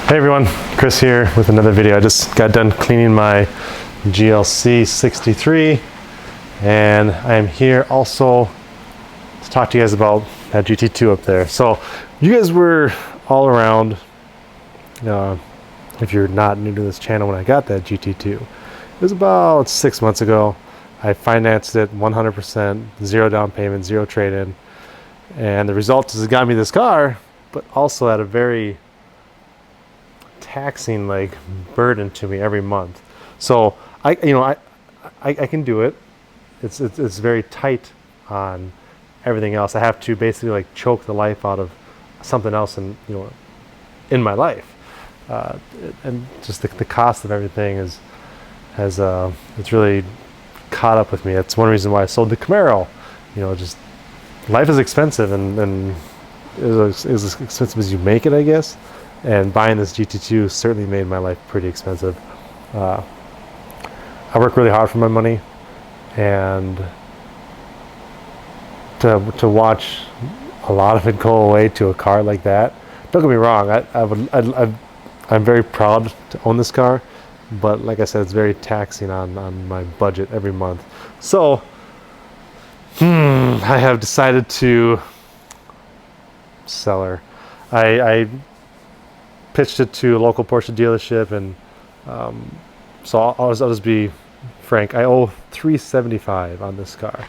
Hey everyone, Chris here with another video. I just got done cleaning my GLC 63 and I am here also to talk to you guys about that GT2 up there. So you guys were all around, if you're not new to this channel, when I got that GT2. It was about 6 months ago. I financed it 100%, zero down payment, zero trade-in. And the result is it got me this car, but also at a very taxing burden to me every month. So I can do it. It's very tight on everything else. I have to basically choke the life out of something else in my life, and just the cost of everything has it's really caught up with me. That's one reason why I sold the Camaro. Just life is expensive, and is as expensive as you make it, I guess. And buying this GT2 certainly made my life pretty expensive. I work really hard for my money, and to watch a lot of it go away to a car like that. Don't get me wrong, I'm very proud to own this car, but like I said, it's very taxing on my budget every month. So I have decided to sell her. I pitched it to a local Porsche dealership, and so I'll just be frank. I owe $375 on this car,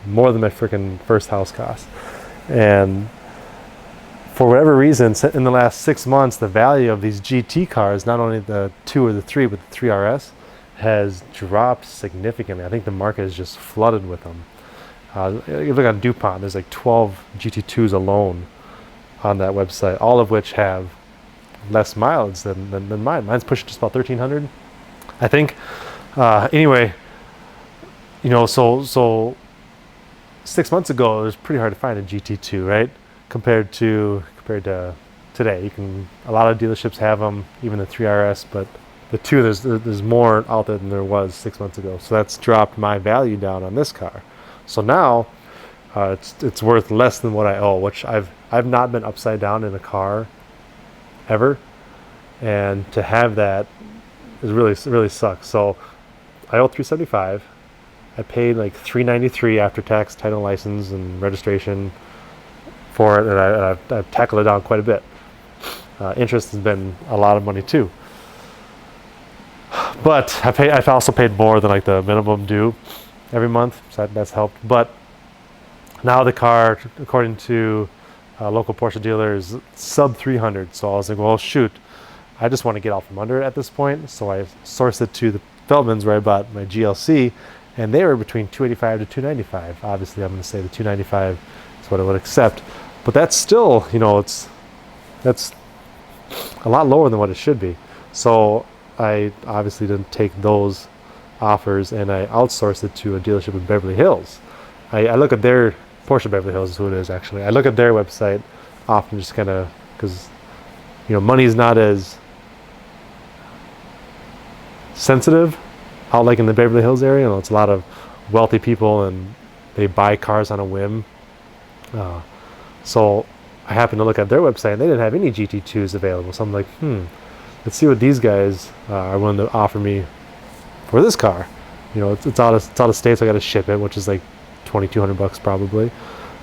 more than my freaking first house cost. And for whatever reason, in the last 6 months, the value of these GT cars, not only the 2 or the 3, but the 3RS, has dropped significantly. I think the market is just flooded with them. If you look on DuPont, there's 12 GT2s alone on that website, all of which have less mileage than mine. Mine's pushing just about 1,300, I think. Anyway, so 6 months ago, it was pretty hard to find a GT2, right? Compared to today. A lot of dealerships have them, even the 3RS, but the 2, there's more out there than there was 6 months ago. So that's dropped my value down on this car. So now it's worth less than what I owe, which I've not been upside down in a car ever, and to have that is really sucks. So I owe $375. I paid $393 after tax, title, license, and registration for it, and I've tackled it down quite a bit. Interest has been a lot of money too, but I've also paid more than the minimum due every month, so that's helped. But now the car, according to local Porsche dealers, sub 300. So I was like, well, shoot, I just want to get out from under it at this point. So I sourced it to the Feldman's where I bought my GLC, and they were between $285 to $295. Obviously, I'm going to say the $295 is what I would accept, but that's still, that's a lot lower than what it should be. So I obviously didn't take those offers, and I outsourced it to a dealership in Beverly Hills. I look at their Porsche Beverly Hills is who it is, actually. I look at their website often, just kind of because money is not as sensitive out in the Beverly Hills area. It's a lot of wealthy people, and they buy cars on a whim. So I happened to look at their website, and they didn't have any GT2s available. So I'm like, let's see what these guys are willing to offer me for this car. It's out of state, so I got to ship it, which is $2,200 probably.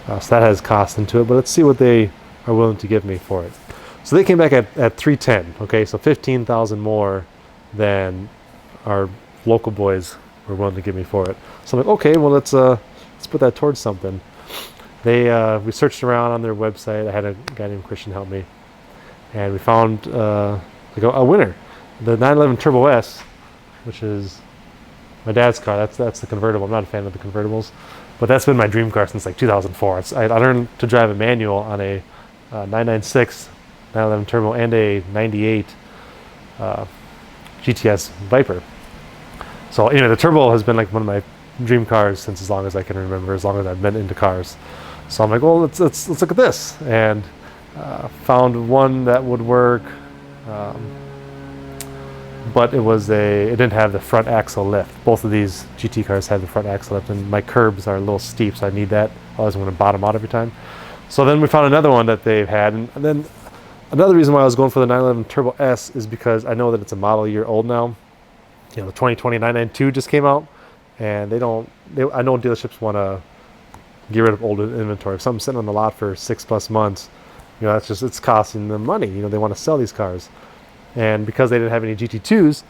So that has cost into it, but let's see what they are willing to give me for it. So they came back at $310. Okay, so $15,000 more than our local boys were willing to give me for it. So I'm like, okay, well let's put that towards something. We searched around on their website. I had a guy named Christian help me, and we found a winner, the 911 Turbo S, which is my dad's car. That's the convertible. I'm not a fan of the convertibles, but that's been my dream car since 2004. I learned to drive a manual on a 996 911 Turbo and a 98 GTS Viper. So anyway, the Turbo has been one of my dream cars since as long as I can remember, as long as I've been into cars. So I'm like, well, let's look at this, and found one that would work. But it didn't have the front axle lift. Both of these GT cars have the front axle lift, and my curbs are a little steep, so I need that. Otherwise I'm going to bottom out every time. So then we found another one that they've had, and then Another reason why I was going for the 911 Turbo S is because I know that it's a model year old now. You know, the 2020 992 just came out, and I know dealerships want to get rid of old inventory. If something's sitting on the lot for 6+ months, you know, it's costing them money. You know, they want to sell these cars. And because they didn't have any GT2s,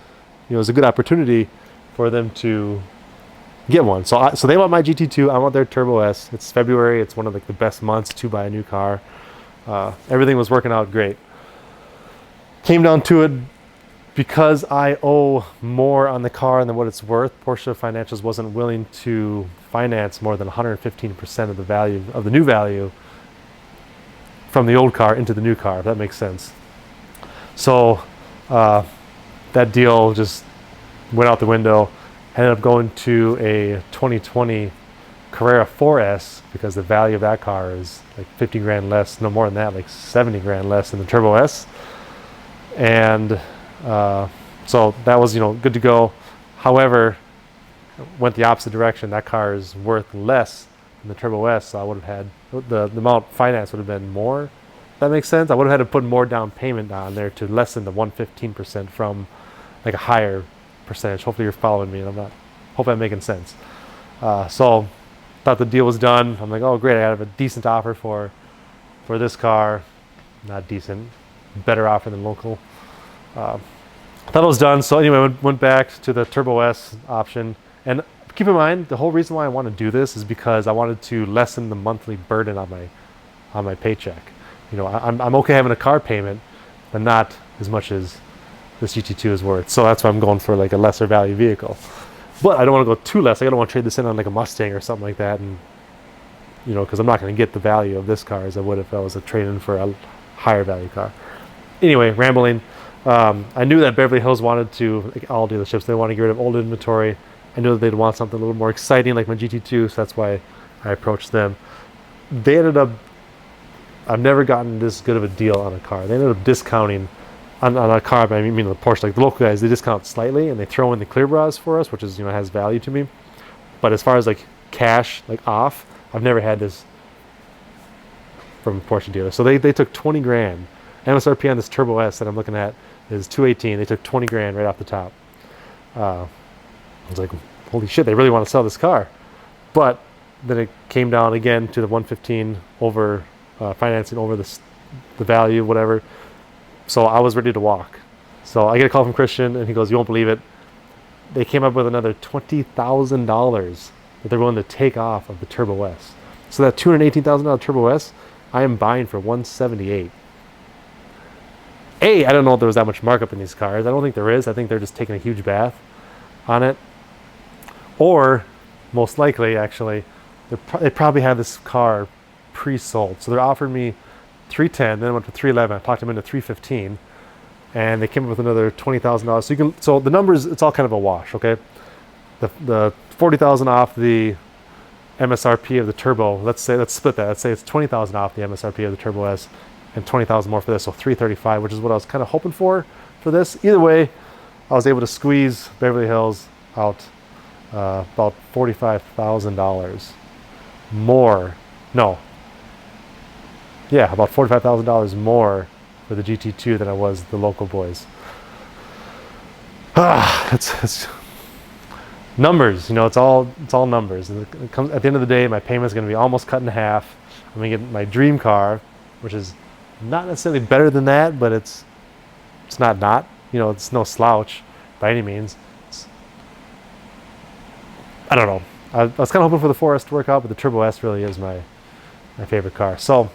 you know, it was a good opportunity for them to get one. So they want my GT2. I want their Turbo S. It's February. It's one of like the best months to buy a new car. Everything was working out great. Came down to it, because I owe more on the car than what it's worth. Porsche Financials wasn't willing to finance more than 115% of the value of the new value from the old car into the new car, if that makes sense. So that deal just went out the window. Ended up going to a 2020 Carrera 4S because the value of that car is like 50 grand less, no more than that, like 70 grand less than the Turbo S. And so that was, you know, good to go. However, went the opposite direction. That car is worth less than the Turbo S, so I would have had the amount financed would have been more. That makes sense. I would have had to put more down payment on there to lessen the 115% from like a higher percentage. Hopefully you're following me, and hope I'm making sense. So thought the deal was done. I'm like, oh great, I have a decent offer for this car. Not decent, better offer than local. Thought it was done. So anyway, went back to the Turbo S option. And keep in mind, the whole reason why I want to do this is because I wanted to lessen the monthly burden on my paycheck. You know, I'm okay having a car payment, but not as much as this GT2 is worth. So that's why I'm going for like a lesser value vehicle. But I don't want to go too less. I don't want to trade this in on like a Mustang or something like that, and you know, because I'm not going to get the value of this car as I would if I was a trade-in for a higher value car. Anyway, rambling. I knew that Beverly Hills wanted to, like all dealerships, they want to get rid of old inventory. I knew that they'd want something a little more exciting like my GT2, so that's why I approached them. They ended up, I've never gotten this good of a deal on a car. They ended up discounting on a car, I mean the Porsche, like the local guys, they discount slightly and they throw in the clear bras for us, which is, you know, has value to me. But as far as like cash, like off, I've never had this from a Porsche dealer. So they took 20 grand. MSRP on this Turbo S that I'm looking at is 218. They took 20 grand right off the top. I was like, holy shit, they really want to sell this car. But then it came down again to the 115 over financing over the value, whatever. So I was ready to walk. So I get a call from Christian, and he goes, you won't believe it. They came up with another $20,000 that they're willing to take off of the Turbo S. So that $218,000 Turbo S, I am buying for $178,000. I don't know if there was that much markup in these cars. I don't think there is. I think they're just taking a huge bath on it. Or, most likely, actually, they probably have this car pre-sold. So they're offering me $310, then I went to $311. I talked them into $315, and they came up with another $20,000. So the numbers, it's all kind of a wash, okay? The $40,000 off the MSRP of the Turbo. Let's split that. Let's say it's $20,000 off the MSRP of the Turbo S, and $20,000 more for this, so $335, which is what I was kind of hoping for this. Either way, I was able to squeeze Beverly Hills out about $45,000 more. No. Yeah, about $45,000 more for the GT2 than I was the local boys. It's numbers, you know, it's all numbers. And it comes at the end of the day, my payment's going to be almost cut in half. I'm going to get my dream car, which is not necessarily better than that, but it's not, you know, it's no slouch by any means. I don't know. I was kind of hoping for the 4S to work out, but the Turbo S really is my favorite car. So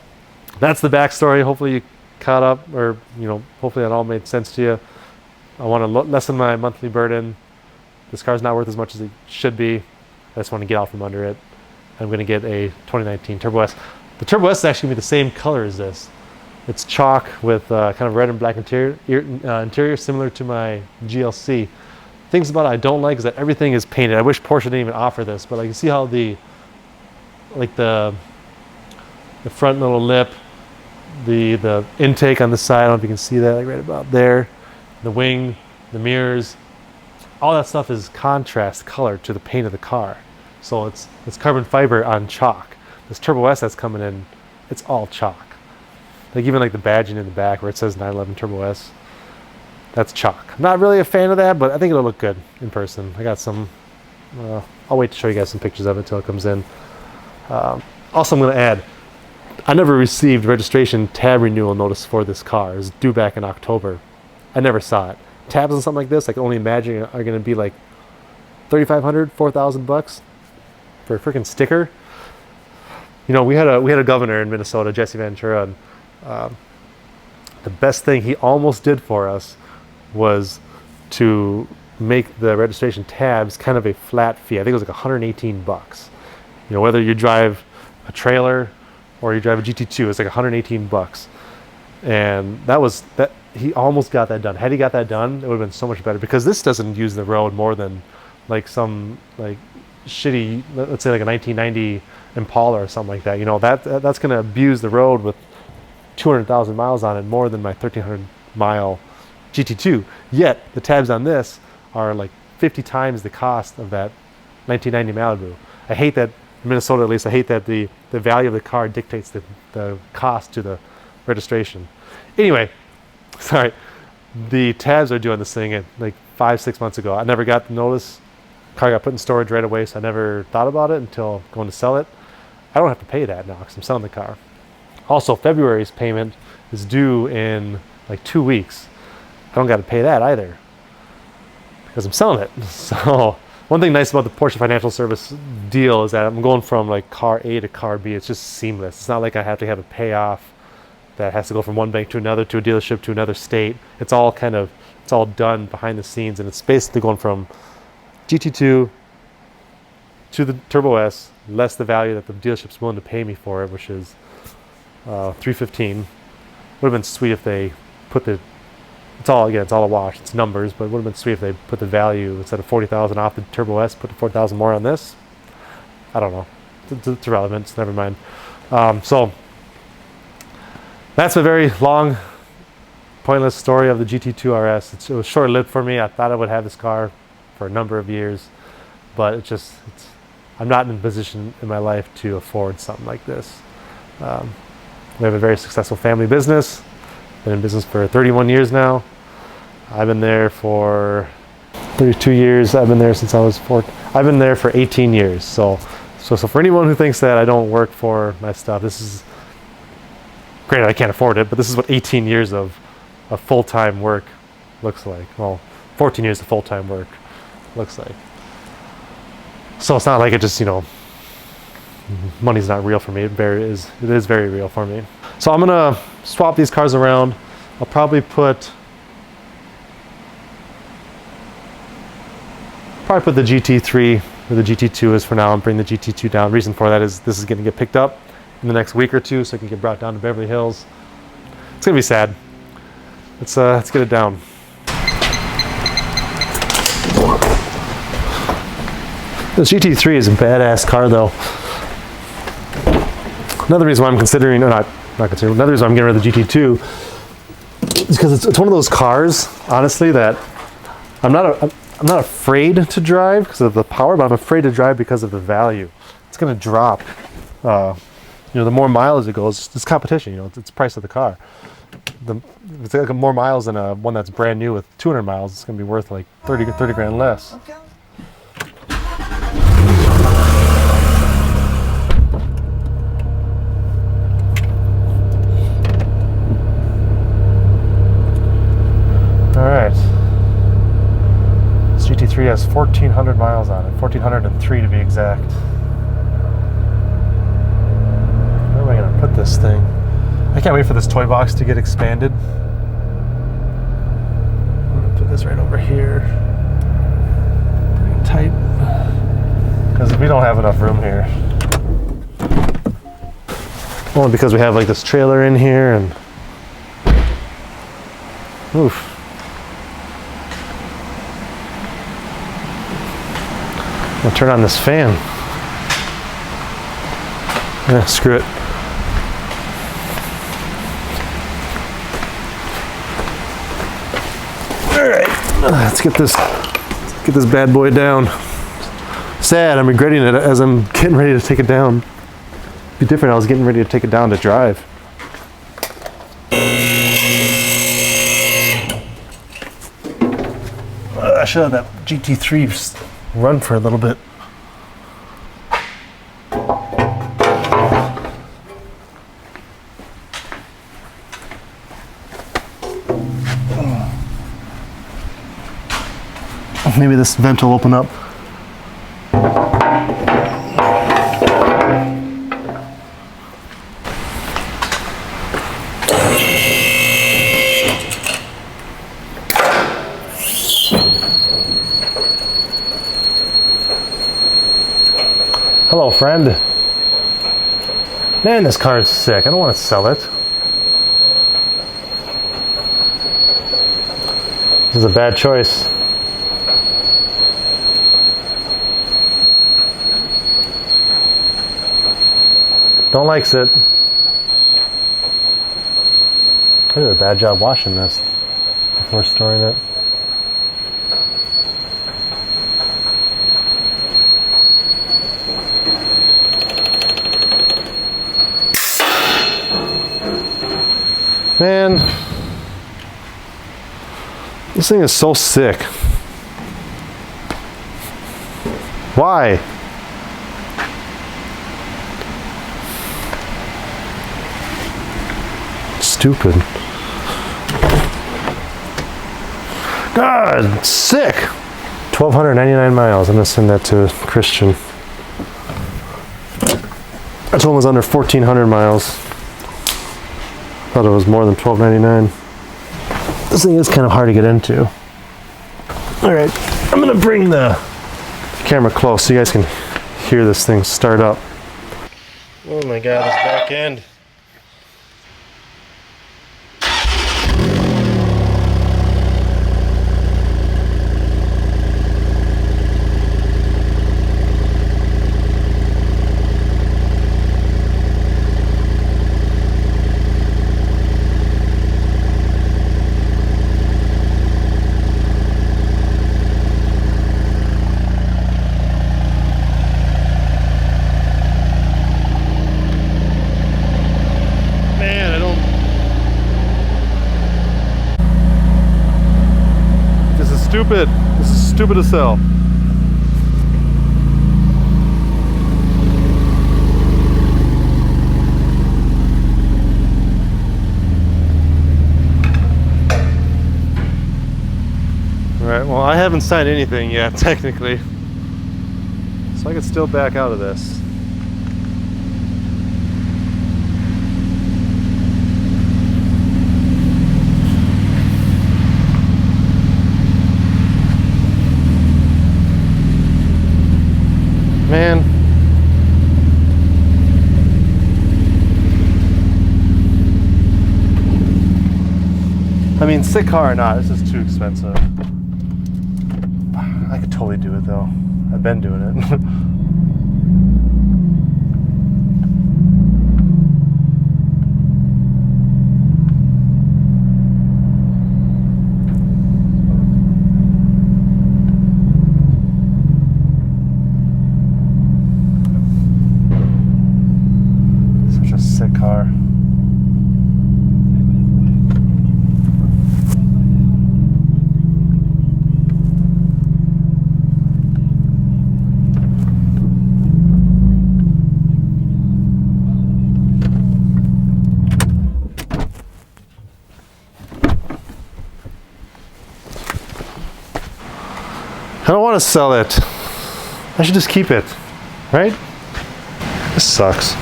that's the backstory. Hopefully you caught up, or, you know, hopefully that all made sense to you. I want to lessen my monthly burden. This car's not worth as much as it should be. I just want to get out from under it. I'm going to get a 2019 Turbo S. The Turbo S is actually going to be the same color as this. It's chalk with kind of red and black interior, similar to my GLC. Things about it I don't like is that everything is painted. I wish Porsche didn't even offer this, but like, you see how the front little lip, the intake on the side, I don't know if you can see that, like right about there, the wing, the mirrors, all that stuff is contrast color to the paint of the car. So it's carbon fiber on chalk. This Turbo S that's coming in, it's all chalk. Like even like the badging in the back where it says 911 Turbo S, that's chalk. I'm not really a fan of that, but I think it'll look good in person. I got some, I'll wait to show you guys some pictures of it until it comes in. Also, I'm going to add, I never received registration tab renewal notice for this car. It was due back in October. I never saw it. Tabs on something like this, I can only imagine are going to be like $3,500, $4,000 for a freaking sticker. You know, we had a governor in Minnesota, Jesse Ventura, and the best thing he almost did for us was to make the registration tabs kind of a flat fee. I think it was like $118. You know, whether you drive a trailer or you drive a GT2, it's like $118. And that he almost got that done. Had he got that done, it would have been so much better, because this doesn't use the road more than like some like shitty, let's say like a 1990 Impala or something like that. You know, that's going to abuse the road with 200,000 miles on it more than my 1,300 mile GT2. Yet the tabs on this are like 50 times the cost of that 1990 Malibu. I hate that, in Minnesota at least, I hate that the value of the car dictates the cost to the registration. Anyway, sorry, the tabs are due on this thing at like 5-6 months ago. I never got the notice. Car got put in storage right away, so I never thought about it until going to sell it. I don't have to pay that now because I'm selling the car. Also, February's payment is due in like 2 weeks. I don't got to pay that either because I'm selling it. So one thing nice about the Porsche Financial Service deal is that I'm going from like car A to car B. It's just seamless. It's not like I have to have a payoff that has to go from one bank to another, to a dealership, to another state. It's all done behind the scenes, and it's basically going from GT2 to the Turbo S, less the value that the dealership's willing to pay me for it, which is $315. Would have been sweet if they put it's all a wash, it's numbers, but it would have been sweet if they put the value, instead of $40,000 off the Turbo S, put the $4,000 more on this. I don't know. It's irrelevant, so never mind. So that's a very long, pointless story of the GT2 RS. It was short-lived for me. I thought I would have this car for a number of years, but I'm not in a position in my life to afford something like this. We have a very successful family business. Been in business for 31 years now. I've been there for 32 years. I've been there since I was 4. I've been there for 18 years. So for anyone who thinks that I don't work for my stuff, this is, granted I can't afford it, but this is what 18 years of full-time work looks like. Well, 14 years of full-time work looks like. So it's not like it just, you know, money's not real for me. It is very real for me. So I'm gonna swap these cars around. I'll probably put the GT3 where the GT2 is for now and bring the GT2 down. Reason for that is this is gonna get picked up in the next week or two, so it can get brought down to Beverly Hills. It's gonna be sad. Let's get it down. The GT3 is a badass car though. Another reason why I'm considering, another reason why I'm getting rid of the GT2 is because it's one of those cars, honestly, that I'm not afraid to drive because of the power, but I'm afraid to drive because of the value. It's going to drop. You know, the more miles it goes, it's competition. You know, it's the price of the car. It's like more miles than one that's brand new with 200 miles. It's going to be worth like 30 grand less. Okay. Alright, this GT3 has 1,400 miles on it, 1,403 to be exact. Where am I going to put this thing? I can't wait for this toy box to get expanded. I'm going to put this right over here. Pretty tight, because we don't have enough room here. Only because we have like this trailer in here and... Oof. I'll turn on this fan. Yeah, screw it. All right, let's get this bad boy down. Sad, I'm regretting it as I'm getting ready to take it down. It'd be different, I was getting ready to take it down to drive. I should have that GT3 just run for a little bit. Maybe this vent will open up. Hello, friend. Man, this car is sick. I don't want to sell it. This is a bad choice. Don't likes it. I did a bad job washing this before storing it. Man, this thing is so sick. Why? Stupid. God, sick. 1,299 miles. I'm gonna send that to Christian. I told him it was under 1,400 miles. Thought it was more than 1,299. This thing is kind of hard to get into. All right, I'm gonna bring the camera close so you guys can hear this thing start up. Oh my God, this back end. Stupid. This is stupid as hell. Alright, well, I haven't signed anything yet, technically. So I could still back out of this. Man. I mean, sick car or not, this is too expensive. I could totally do it though. I've been doing it. Car. I don't want to sell it. I should just keep it, right? This sucks.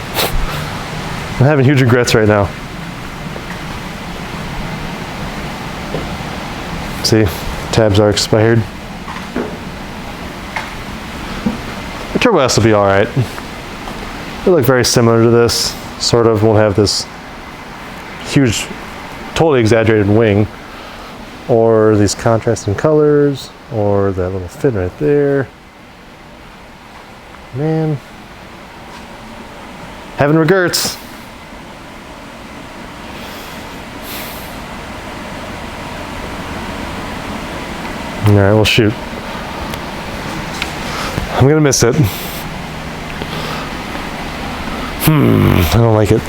I'm having huge regrets right now. See, tabs are expired. The turbo S will be alright. They look very similar to this. Sort of won't have this huge, totally exaggerated wing. Or these contrasting colors. Or that little fin right there. Man. Having regrets. Alright, well shoot. I'm gonna miss it. I don't like it.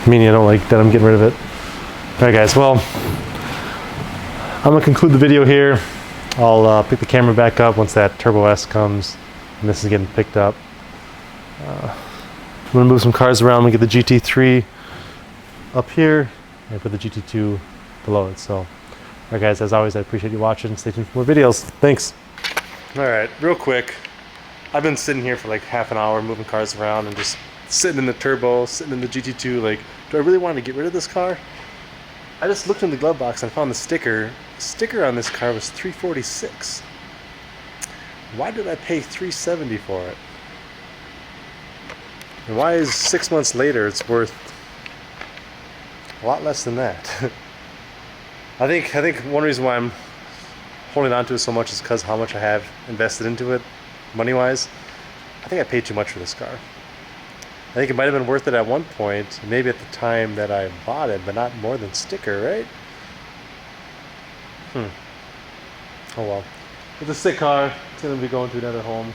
Meaning I don't like that I'm getting rid of it. Alright guys, well, I'm gonna conclude the video here. I'll pick the camera back up once that Turbo S comes and this is getting picked up. I'm gonna move some cars around and get the GT3 up here and put the GT2 below it. So, alright guys, as always, I appreciate you watching. Stay tuned for more videos. Thanks. Alright, real quick. I've been sitting here for like half an hour moving cars around and just sitting in the Turbo, sitting in the GT2. Like, do I really want to get rid of this car? I just looked in the glove box and found the sticker. The sticker on this car was $346. Why did I pay $370 for it? And why is 6 months later it's worth a lot less than that? I think one reason why I'm holding on to it so much is because how much I have invested into it, money-wise. I think I paid too much for this car. I think it might have been worth it at one point, maybe at the time that I bought it, but not more than sticker, right? Oh well. It's a sick car. It's going to be going to another home.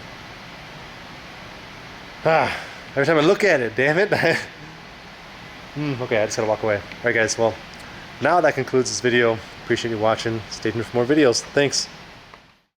Every time I look at it, damn it. Okay, I just got to walk away. Alright guys, well, now that concludes this video. Appreciate you watching. Stay tuned for more videos. Thanks.